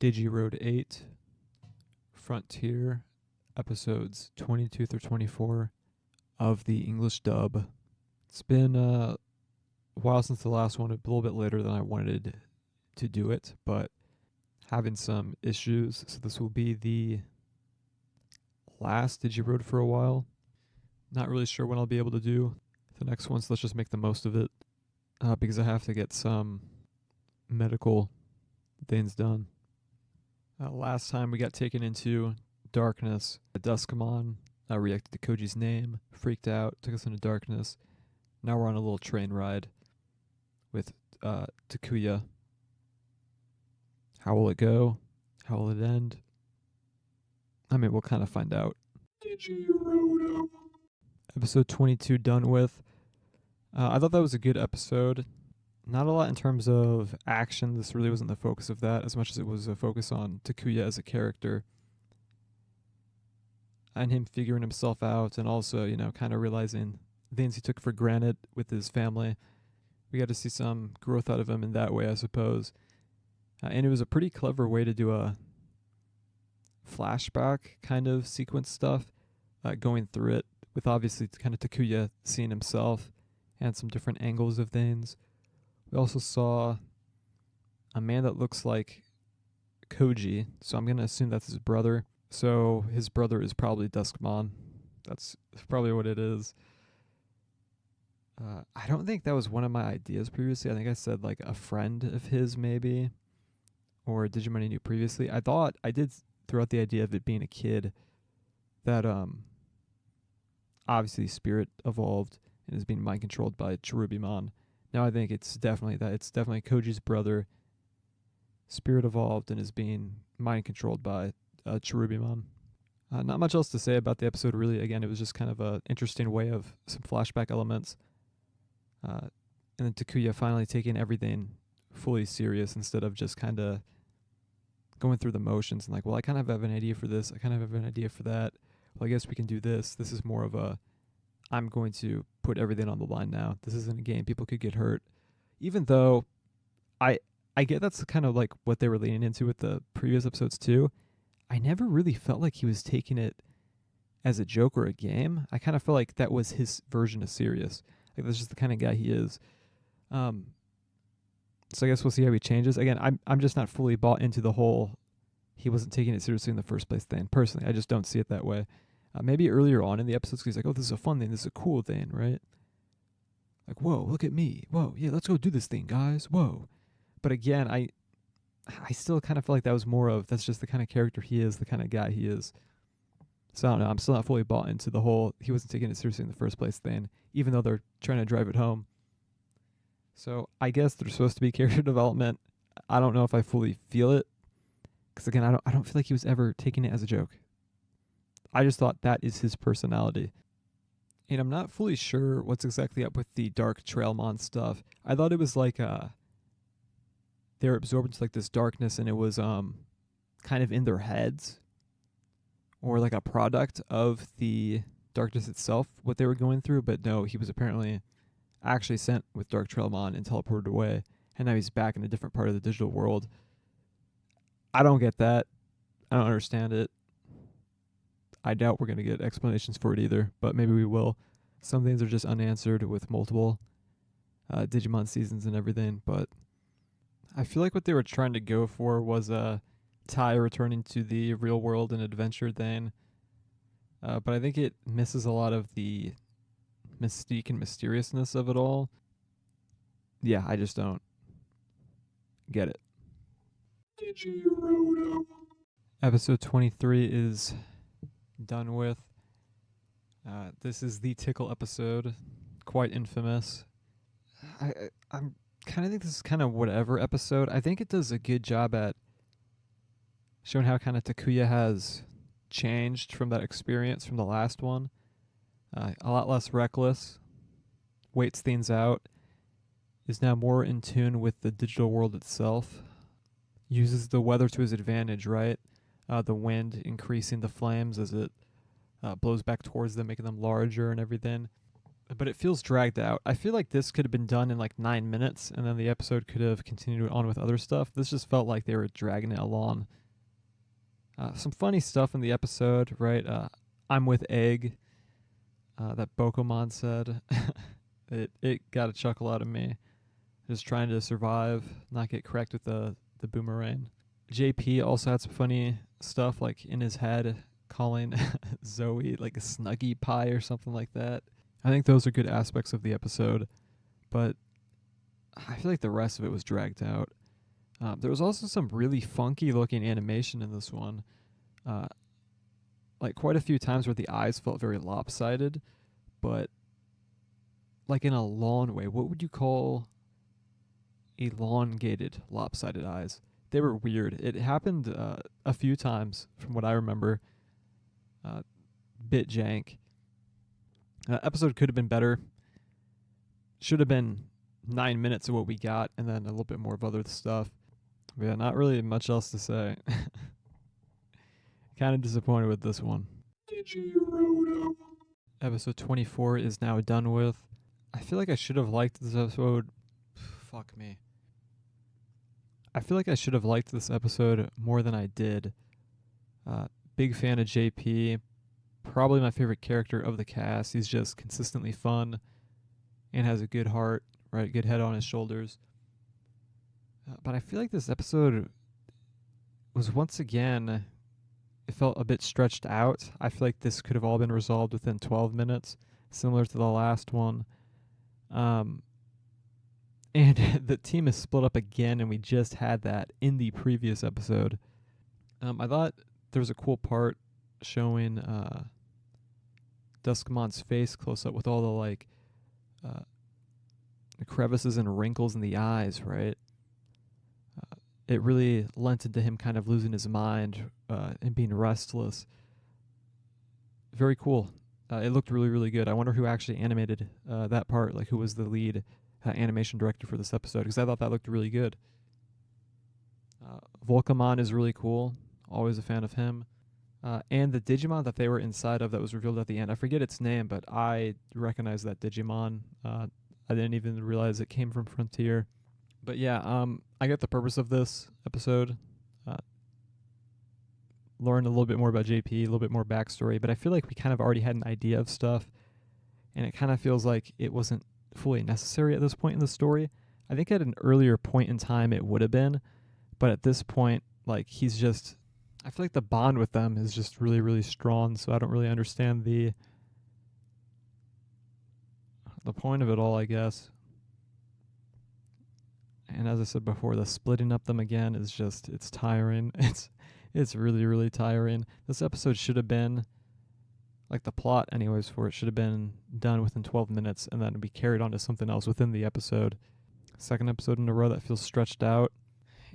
DigiRoad 8, Frontier, episodes 22 through 24 of the English dub. It's been a while since the last one, a little bit later than I wanted to do it, but having some issues, so this will be the last DigiRoad for a while. Not really sure when I'll be able to do the next one, so let's just make the most of it, because I have to get some medical things done. Last time we got taken into darkness. Duskmon reacted to Koji's name, freaked out, took us into darkness. Now we're on a little train ride with Takuya. How will it go? How will it end? I mean, we'll kind of find out. DigiRoad. Episode 22 done with. I thought that was a good episode. Not a lot in terms of action. This really wasn't the focus of that as much as it was a focus on Takuya as a character. And him figuring himself out and also, kind of realizing things he took for granted with his family. We got to see some growth out of him in that way, I suppose. And it was a pretty clever way to do a flashback kind of sequence stuff, going through it with obviously kind of Takuya seeing himself and some different angles of things. We also saw a man that looks like Koji, so I'm going to assume that's his brother. So his brother is probably Duskmon. That's probably what it is. I don't think that was one of my ideas previously. I think I said like a friend of his maybe, or a Digimon he knew previously. I did throw out the idea of it being a kid that obviously spirit evolved and is being mind controlled by Cherubimon. Now I think it's definitely that. It's definitely Koji's brother, spirit evolved and is being mind controlled by Cherubimon. Not much else to say about the episode, really. Again, it was just kind of an interesting way of some flashback elements. And then Takuya finally taking everything fully serious instead of just kind of going through the motions and like, well, I kind of have an idea for this. I kind of have an idea for that. Well, I guess we can do this. This is more of a, I'm going to put everything on the line now. This isn't a game. People could get hurt. Even though I get that's kind of like what they were leaning into with the previous episodes too. I never really felt like he was taking it as a joke or a game. I kind of felt like that was his version of serious. Like that's just the kind of guy he is. So I guess we'll see how he changes. Again, I'm just not fully bought into the whole he wasn't taking it seriously in the first place thing. Personally, I just don't see it that way. Maybe earlier on in the episodes, he's like, oh, this is a fun thing. This is a cool thing, right? Like, whoa, look at me. Whoa, yeah, let's go do this thing, guys. Whoa. But again, I still kind of feel like that was more of, that's just the kind of character he is, the kind of guy he is. So I don't know, I'm still not fully bought into the whole he wasn't taking it seriously in the first place thing, even though they're trying to drive it home. So I guess there's supposed to be character development. I don't know if I fully feel it, because again, I don't feel like he was ever taking it as a joke. I just thought that is his personality. And I'm not fully sure what's exactly up with the Dark Trailmon stuff. I thought it was like they're absorbed into like this darkness and it was kind of in their heads or like a product of the darkness itself, what they were going through. But no, he was apparently actually sent with Dark Trailmon and teleported away. And now he's back in a different part of the digital world. I don't get that. I don't understand it. I doubt we're going to get explanations for it either, but maybe we will. Some things are just unanswered with multiple Digimon seasons and everything, but I feel like what they were trying to go for was Tai returning to the real world and adventure thing, but I think it misses a lot of the mystique and mysteriousness of it all. Yeah, I just don't get it. DigiRoad. Episode 23 is done with. This is the Tickle episode, quite infamous. I'm kind of think this is kind of whatever episode. I think it does a good job at showing how kind of Takuya has changed from that experience from the last one. A lot less reckless, waits things out, is now more in tune with the digital world itself, uses the weather to his advantage, right? The wind increasing the flames as it blows back towards them, making them larger and everything. but it feels dragged out. I feel like this could have been done in like 9 minutes, and then the episode could have continued on with other stuff. This just felt like they were dragging it along. Some funny stuff in the episode, right? I'm with Egg, that Bokomon said. It got a chuckle out of me. Just trying to survive, not get cracked with the boomerang. JP also had some funny stuff, like in his head, calling Zoe like a Snuggie Pie or something like that. I think those are good aspects of the episode, but I feel like the rest of it was dragged out. There was also some really funky looking animation in this one. Like quite a few times where the eyes felt very lopsided, but like in a lawn way. What would you call elongated, lopsided eyes? They were weird. It happened a few times from what I remember. Bit jank. Episode could have been better. Should have been 9 minutes of what we got, and then a little bit more of other stuff. But yeah, not really much else to say. Kind of disappointed with this one. DigiRoad. Episode 24 is now done with. I feel like I should have liked this episode. Fuck me. I feel like I should have liked this episode more than I did. Big fan of JP. Probably my favorite character of the cast. He's just consistently fun and has a good heart, right? Good head on his shoulders. But I feel like this episode was once again, it felt a bit stretched out. I feel like this could have all been resolved within 12 minutes, similar to the last one. And the team is split up again, and we just had that in the previous episode. I thought there was a cool part showing Duskmon's face close up with all the like crevices and wrinkles in the eyes, right? It really lent into him kind of losing his mind and being restless. Very cool. It looked really, really good. I wonder who actually animated that part, like who was the lead animation director for this episode, because I thought that looked really good. Volcamon is really cool. Always a fan of him. And the Digimon that they were inside of that was revealed at the end, I forget its name, but I recognize that Digimon. I didn't even realize it came from Frontier. But yeah, I get the purpose of this episode. Learn a little bit more about JP, a little bit more backstory, but I feel like we kind of already had an idea of stuff, and it kind of feels like it wasn't fully necessary at this point in the story. I think at an earlier point in time it would have been, but at this point, like, he's just, I feel like the bond with them is just really, really strong, so I don't really understand the point of it all, I guess. And as I said before, the splitting up them again is just, it's tiring. It's really, really tiring. This episode should have been, like the plot anyways for it should have been done within 12 minutes and then be carried on to something else within the episode. Second episode in a row that feels stretched out.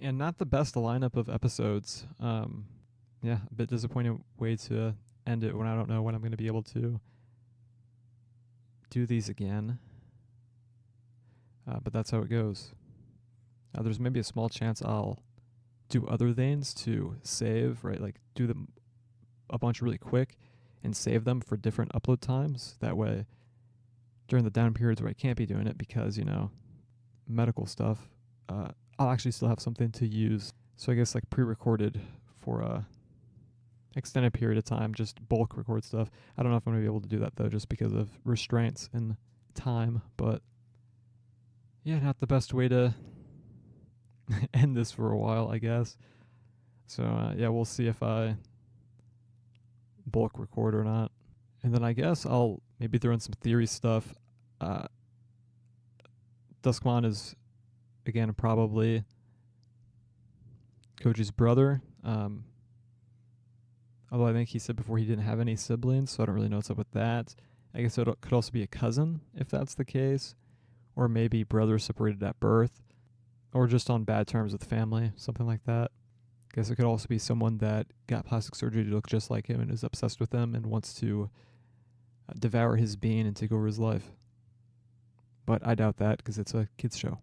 And not the best lineup of episodes. Yeah, a bit disappointing way to end it when I don't know when I'm going to be able to do these again. But that's how it goes. There's maybe a small chance I'll do other things to save, right? Like do them a bunch really quick and save them for different upload times. That way, during the down periods where I can't be doing it because, you know, medical stuff, I'll actually still have something to use. So I guess like pre-recorded for a extended period of time, just bulk record stuff. I don't know if I'm going to be able to do that though, just because of restraints in time. But yeah, not the best way to end this for a while, I guess. So yeah, we'll see if I bulk record or not. And then I guess I'll maybe throw in some theory stuff. Duskmon is, again, probably Koji's brother. Although I think he said before he didn't have any siblings, so I don't really know what's up with that. I guess it could also be a cousin, if that's the case. Or maybe brothers separated at birth. Or just on bad terms with family, something like that. I guess it could also be someone that got plastic surgery to look just like him and is obsessed with him and wants to devour his being and take over his life. But I doubt that because it's a kids show.